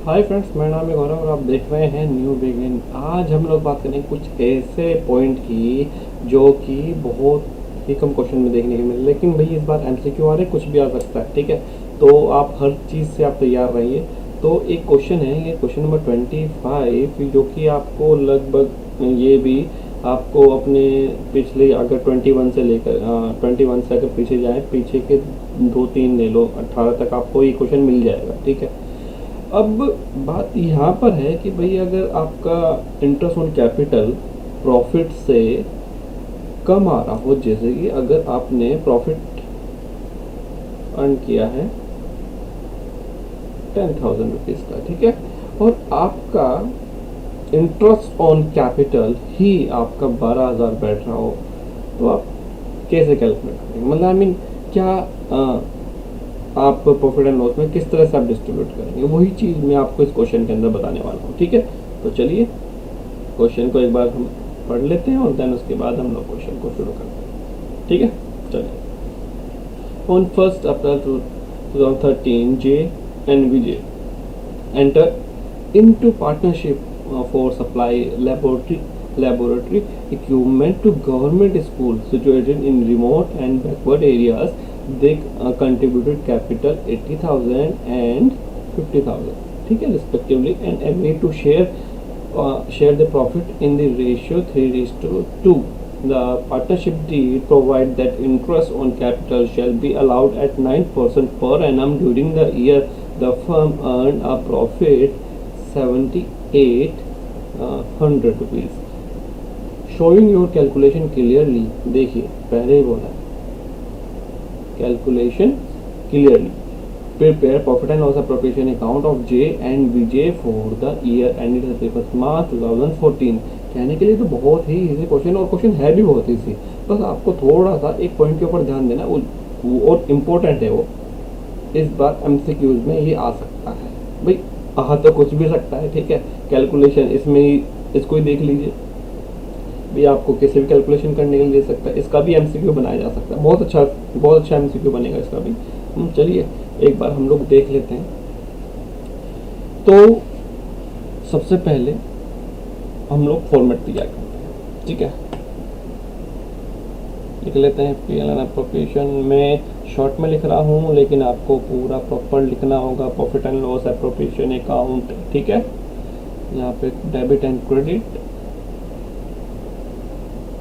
Hi friends, मेरा नाम है गौरव और आप देख रहे हैं न्यू बिगिन। आज हम लोग बात करेंगे कुछ ऐसे पॉइंट की जो कि बहुत ही कम क्वेश्चन में देखने को मिले, लेकिन भाई इस बार एमसीक्यू आ रहे, कुछ भी आ सकता है। ठीक है, तो आप हर चीज़ से आप तैयार रहिए। तो एक क्वेश्चन है, ये क्वेश्चन नंबर 25, जो कि आपको लगभग ये भी आपको अपने पिछले अगर 21 से लेकर 21 से अगर पीछे जाए, पीछे के 2-3 ले लो, 18 तक आपको ये क्वेश्चन मिल जाएगा। ठीक है, अब बात यहाँ पर है कि भाई अगर आपका इंटरेस्ट ऑन कैपिटल प्रॉफिट से कम आ रहा हो, जैसे कि अगर आपने प्रॉफिट अर्न किया है 10,000 रुपीज़ का, ठीक है, और आपका इंटरेस्ट ऑन कैपिटल ही आपका 12,000 बैठ रहा हो, तो आप कैसे कैलकुलेट करेंगे? मतलब आई मीन क्या आप प्रॉफिट एंड लॉस में किस तरह से आप डिस्ट्रीब्यूट करेंगे, वही चीज़ मैं आपको इस क्वेश्चन के अंदर बताने वाला हूँ। ठीक है, तो चलिए क्वेश्चन को एक बार हम पढ़ लेते हैं और देन उसके बाद हम लोग क्वेश्चन को शुरू करते हैं। ठीक है, चलिए। On 1 April 2013 J and Vijay enter into partnership for supply laboratory equipment to government schools situated in remote and backward areas. They contributed capital 80,000 and 50,000, ठीक है, respectively, and agreed to share the profit in the ratio 3:2. The partnership deed provide that interest on capital shall be allowed at 9% per annum during the year the firm earned a profit 7,800 rupees. Showing your calculation clearly, देखिए पहले ही बोला calculation clearly. Prepare profit and loss appropriation account of J and Vijay for the year ended 31 मार्च 2014। कहने के लिए तो बहुत ही easy question, और question है भी बहुत इजी, बस आपको थोड़ा सा एक पॉइंट के ऊपर ध्यान देना, वो और इम्पोर्टेंट है। वो इस बार एमसीक्यूज में ये आ सकता है। भाई आ तो कुछ भी सकता है, ठीक है, कैलकुलेशन इसमें ही, इसको ही देख लीजिए भी, आपको किसी भी कैलकुलेशन करने के लिए दे सकता है। इसका भी एमसीक्यू बनाया जा सकता है, बहुत अच्छा एमसीक्यू बनेगा इसका भी। चलिए एक बार हम लोग देख लेते हैं। तो सबसे पहले हम लोग फॉर्मेट तैयार करते हैं। ठीक है, लिख लेते हैं पीएल एंड अप्रोप्रिएशन। में शॉर्ट में लिख रहा हूँ, लेकिन आपको पूरा प्रॉपर लिखना होगा। Profit and loss appropriation account, ठीक है, यहाँ पे debit and credit,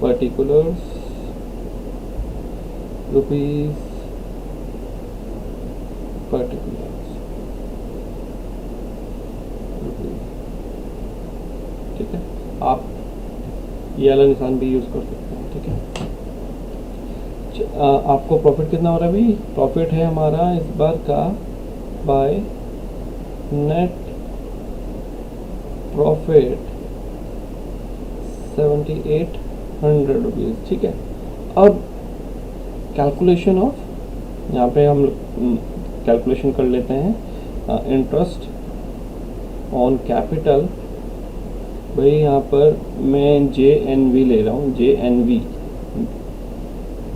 particulars, rupees, particulars, ठीक है। आप ये वाला निशान भी यूज कर सकते हैं। ठीक है, आपको प्रॉफिट कितना हो रहा है भाई? प्रॉफिट है हमारा इस बार का बाय नेट प्रॉफिट 7,800 रुपीज़। ठीक है, अब कैलकुलेशन ऑफ, यहाँ पे हम कैलकुलेशन कर लेते हैं इंटरेस्ट ऑन कैपिटल। भाई यहाँ पर मैं जे एन वी ले रहा हूँ, जे एन वी,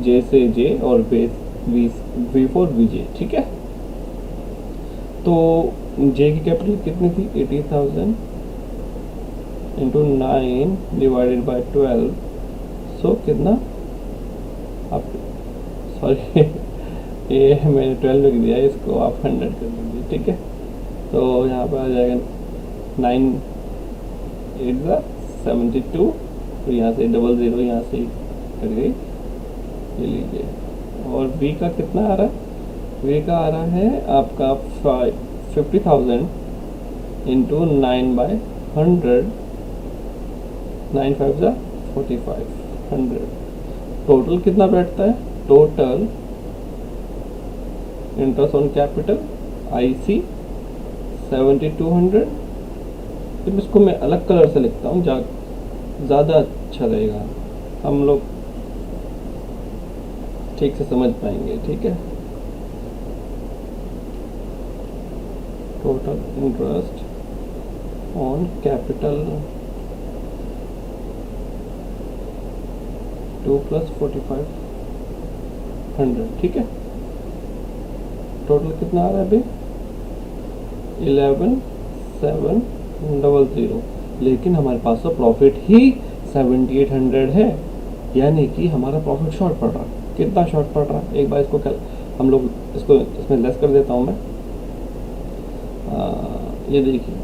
जे से जे और वी फॉर विजय। ठीक है, तो जे की कैपिटल कितनी थी? 80,000 इंटू 9 डिवाइडेड बाई 12, सो कितना? आप सॉरी ये मैंने 12 लिख दिया, इसको आप 100 कर दीजिए। ठीक है, तो यहाँ पर आ जाएगा 9 8 72, तो यहाँ से 00 यहाँ से कट गई, ले लीजिए। और v का कितना आ रहा है? v का आ रहा है आपका 50,000 इंटू 9/100, 9 5 45, 100। टोटल कितना बैठता है? Total interest on capital IC 7,200। तो इसको मैं अलग कलर से लिखता हूँ, ज़्यादा अच्छा रहेगा, हम लोग ठीक से समझ पाएंगे। ठीक है, टोटल इंटरेस्ट ऑन कैपिटल 2 + 4500। ठीक है, टोटल कितना आ रहा है भाई? 11700, लेकिन हमारे पास तो प्रॉफिट ही 7800 है, यानी कि हमारा प्रॉफिट शॉर्ट पड़ रहा है। कितना शॉर्ट पड़ रहा है, एक बार इसको हम लोग इसको इसमें लेस कर देता हूँ मैं। ये देखिए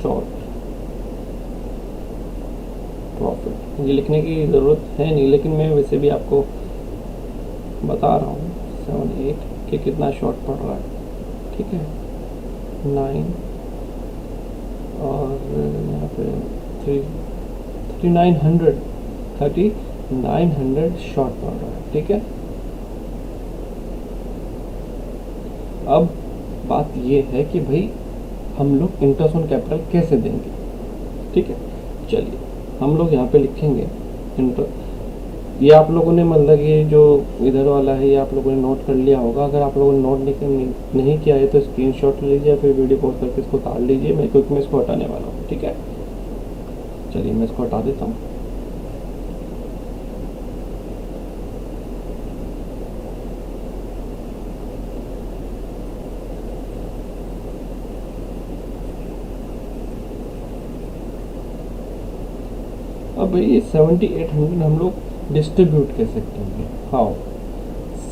शॉर्ट प्रॉफिट, ये लिखने की ज़रूरत है नहीं, लेकिन मैं वैसे भी आपको बता रहा हूँ 78 के कितना शॉर्ट पड़ रहा है, ठीक है। 9 और यहाँ पे 3900 शॉर्ट पड़ रहा है, ठीक है। अब बात ये है कि भाई हम लोग इंटरेस्ट ऑन कैपिटल कैसे देंगे, ठीक है। चलिए हम लोग यहाँ पे लिखेंगे ये आप लोगों ने मतलब ये जो इधर वाला है ये आप लोगों ने नोट कर लिया होगा। अगर आप लोगों ने नोट नहीं किया है तो स्क्रीनशॉट लीजिए, फिर वीडियो पॉज करके इसको उतार लीजिए, क्योंकि मैं इसको हटाने वाला हूँ, ठीक है। चलिए मैं इसको हटा देता हूँ। अब ये 7800 हम लोग डिस्ट्रीब्यूट कैसे करेंगे, हाउ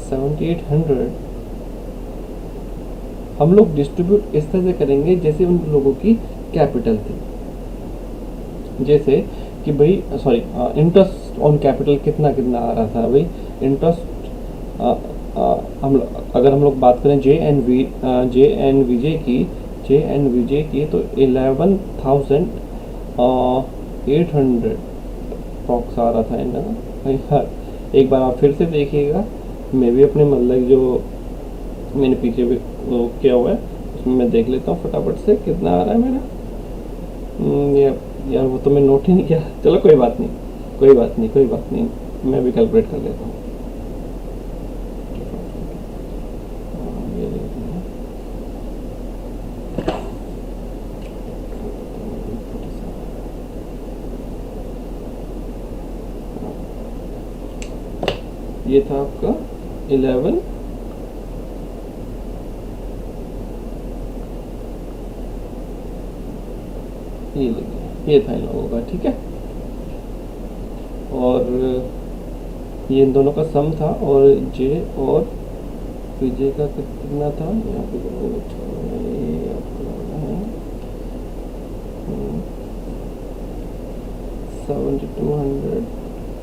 7800 हम लोग डिस्ट्रीब्यूट इस तरह से करेंगे जैसे उन लोगों की कैपिटल थी। जैसे कि भाई इंटरेस्ट ऑन कैपिटल कितना कितना आ रहा था भाई। इंटरेस्ट अगर हम लोग बात करें जे एन विजे की तो 11,800 अप्रॉक्स आ रहा था इनका। एक बार आप फिर से देखिएगा, मैं भी अपने मतलब जो मैंने पीछे भी किया हुआ है उसमें मैं देख लेता हूँ फटाफट से कितना आ रहा है मेरा। यार वो तो मैं नोट ही नहीं किया। चलो कोई बात नहीं, मैं भी कैलकुलेट कर लेता हूँ। ये था आपका 11 ये था इन लोगों का, ठीक है। और ये इन दोनों का सम था, और जे और विजय का कितना था यहाँ पे 7200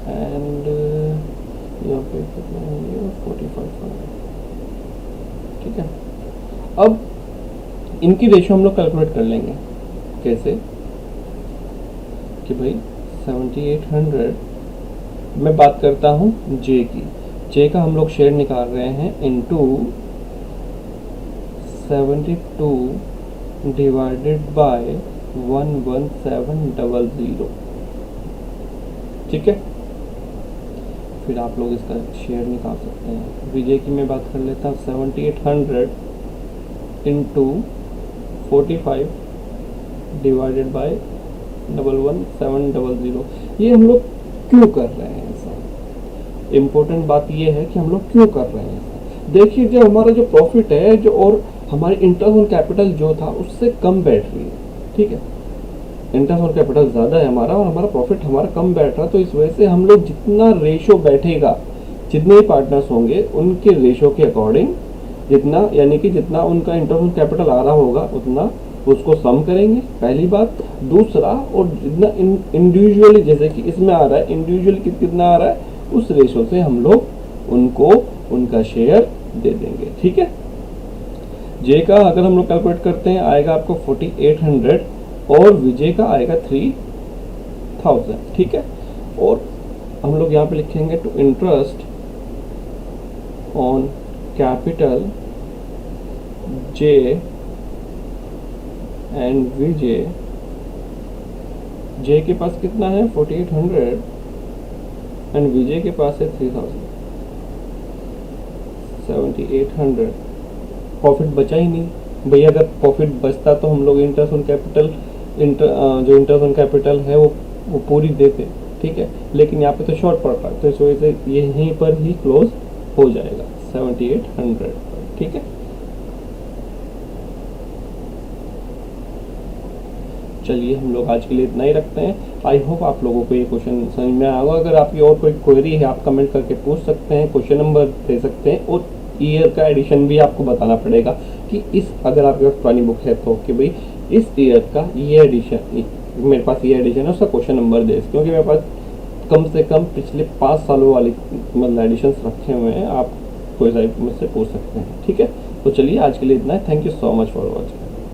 एंड यहाँ पे कितना है 4500, ठीक है। अब इनकी रेशियो हम लोग कैलकुलेट कर लेंगे। कैसे कि भाई 7800 मैं बात करता हूँ जे की। जे का हम लोग शेयर निकाल रहे हैं इनटू 72 डिवाइडेड बाय 11700, ठीक है। फिर आप लोग इसका शेयर निकाल सकते हैं। विजय की मैं बात कर लेता हूँ 7800 इंटू 45 डिवाइडेड बाय 11700। ये हम लोग क्यों कर रहे हैं ऐसा, इम्पोर्टेंट बात ये है कि हम लोग क्यों कर रहे हैं ऐसा। देखिए जो हमारा जो प्रॉफिट है जो और हमारी इंटरेस्ट ऑन कैपिटल जो था उससे कम बैठ रही है, ठीक है। इंटरेस्ट ऑन कैपिटल ज़्यादा है हमारा और हमारा प्रॉफिट हमारा कम बैठ रहा है, तो इस वजह से हम लोग जितना रेशो बैठेगा, जितने ही पार्टनर्स होंगे उनके रेशो के अकॉर्डिंग जितना, यानी कि जितना उनका इंटरेस्ट ऑन कैपिटल आ रहा होगा उतना उसको सम करेंगे, पहली बात। दूसरा, और जितना इंडिविजुअली जैसे कि इसमें आ रहा है इंडिविजुअली कितना आ रहा है उस रेशो से हम लोग उनको उनका शेयर दे देंगे, ठीक है। जे का अगर हम लोग कैलकुलेट करते हैं आएगा आपको 4800 और विजय का आएगा 3000, ठीक है। और हम लोग यहाँ पे लिखेंगे to interest on capital J and Vijay. J के पास कितना है 4800 एंड विजय के पास है 3000, 7800। प्रॉफिट बचा ही नहीं भैया। अगर प्रॉफिट बचता तो हम लोग इंटरेस्ट ऑन कैपिटल जो इंटरेस्ट ऑन कैपिटल है वो पूरी देते, ठीक है। लेकिन यहाँ पे तो शॉर्ट पड़ रहा है, तो इस वजह से यहीं पर ही क्लोज हो जाएगा 7800, ठीक है। चलिए हम लोग आज के लिए इतना ही रखते हैं। आई होप आप लोगों को ये क्वेश्चन समझ में आया होगा। अगर आपकी और कोई क्वेरी है आप कमेंट करके पूछ सकते हैं, क्वेश्चन नंबर दे सकते हैं, और ईयर का एडिशन भी आपको बताना पड़ेगा कि इस, अगर आपके पास पुरानी बुक है तो, कि भाई इस ईयर का ये एडिशन, मेरे पास ये एडिशन है, उसका क्वेश्चन नंबर दे, क्योंकि मेरे पास कम से कम पिछले 5 सालों वाली मतलब एडिशन रखे हुए हैं। आप कोई सा मुझसे पूछ सकते हैं, ठीक है। तो चलिए आज के लिए इतना है। Thank you so much for watching.